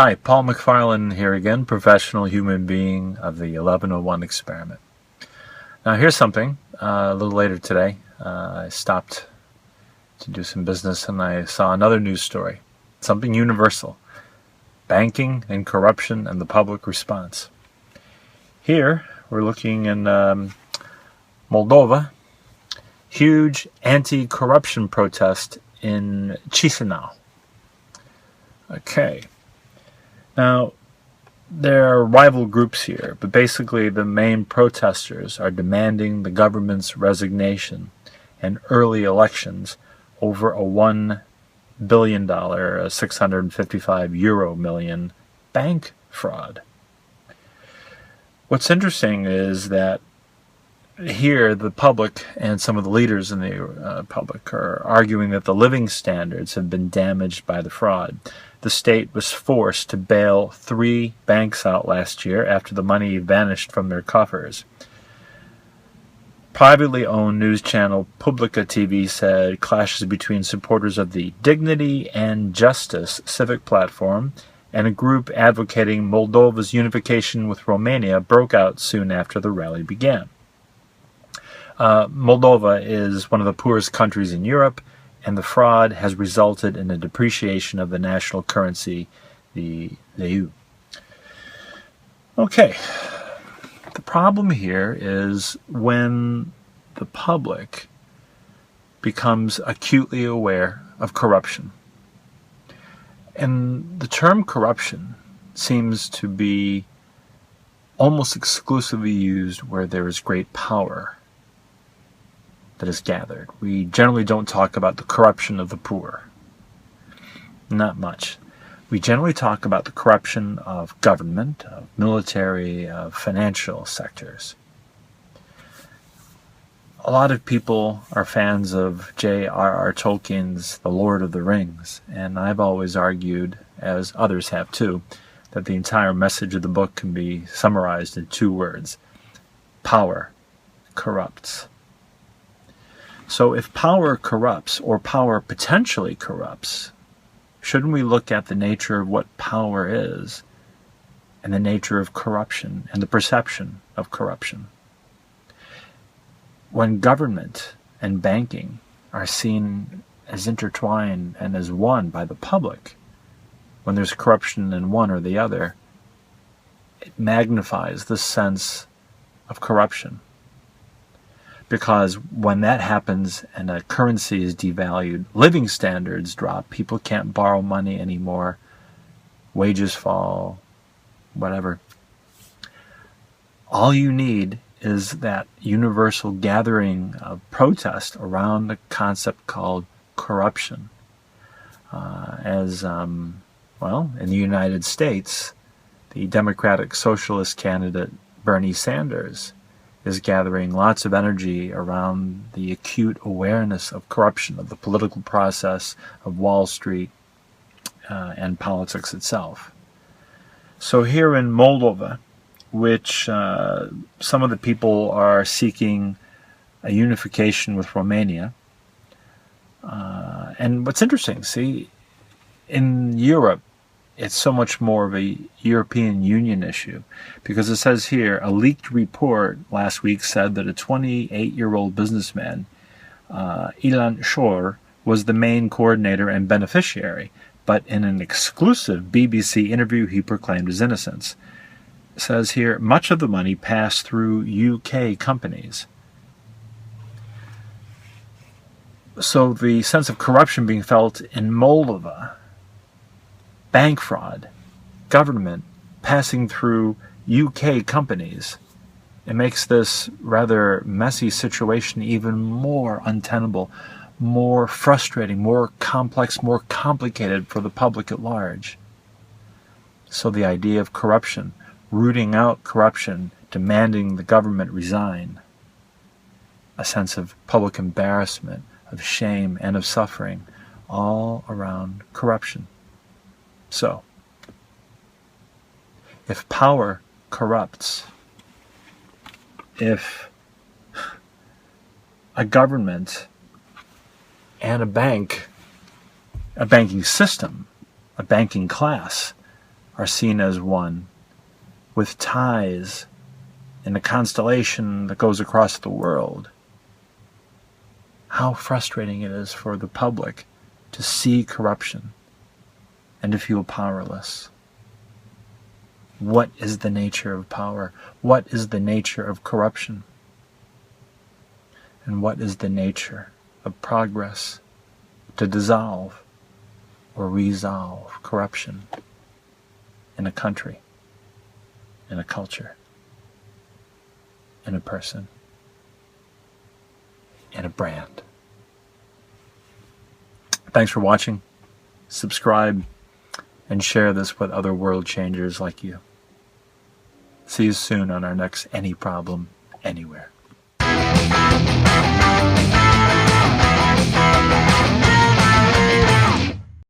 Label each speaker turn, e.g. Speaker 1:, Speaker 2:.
Speaker 1: Hi, Paul MacFarlane here again, professional human being of the 1101 experiment. Now here's something, a little later today, I stopped to do some business and I saw another news story, something universal, banking and corruption and the public response. Here we're looking in Moldova, huge anti-corruption protest in Chisinau. Okay. Now, there are rival groups here, but basically the main protesters are demanding the government's resignation and early elections over a $1 billion, €655 million bank fraud. What's interesting is that here the public and some of the leaders in the public are arguing that the living standards have been damaged by the fraud. The state was forced to bail 3 banks out last year after the money vanished from their coffers. Privately owned news channel Publica TV said clashes between supporters of the Dignity and Justice civic platform and a group advocating Moldova's unification with Romania broke out soon after the rally began. Moldova is one of the poorest countries in Europe, and the fraud has resulted in a depreciation of the national currency, the leu. Okay, the problem here is when the public becomes acutely aware of corruption. And the term corruption seems to be almost exclusively used where there is great power that is gathered. We generally don't talk about the corruption of the poor. Not much. We generally talk about the corruption of government, of military, of financial sectors. A lot of people are fans of J.R.R. Tolkien's The Lord of the Rings, and I've always argued, as others have too, that the entire message of the book can be summarized in 2 words. Power corrupts. So if power corrupts, or power potentially corrupts, shouldn't we look at the nature of what power is and the nature of corruption and the perception of corruption? When government and banking are seen as intertwined and as one by the public, when there's corruption in one or the other, it magnifies the sense of corruption. Because when that happens and a currency is devalued, living standards drop, people can't borrow money anymore, wages fall, whatever. All you need is that universal gathering of protest around the concept called corruption. In the United States, the Democratic Socialist candidate Bernie Sanders is gathering lots of energy around the acute awareness of corruption, of the political process, of Wall Street, and politics itself. So here in Moldova, which some of the people are seeking a unification with Romania, and what's interesting, see, in Europe, it's so much more of a European Union issue, because it says here, a leaked report last week said that a 28-year-old businessman, Ilan Shor, was the main coordinator and beneficiary, but in an exclusive BBC interview he proclaimed his innocence. It says here, much of the money passed through UK companies. So the sense of corruption being felt in Moldova, bank fraud, government passing through UK companies, it makes this rather messy situation even more untenable, more frustrating, more complex, more complicated for the public at large. So the idea of corruption, rooting out corruption, demanding the government resign, a sense of public embarrassment, of shame, and of suffering, all around corruption. So, if power corrupts, if a government and a banking system, a banking class, are seen as one, with ties in a constellation that goes across the world, how frustrating it is for the public to see corruption and to feel powerless. What is the nature of power? What is the nature of corruption? And what is the nature of progress to dissolve or resolve corruption in a country, in a culture, in a person, in a brand? Thanks for watching. Subscribe and share this with other world changers like you. See you soon on our next Any Problem, Anywhere.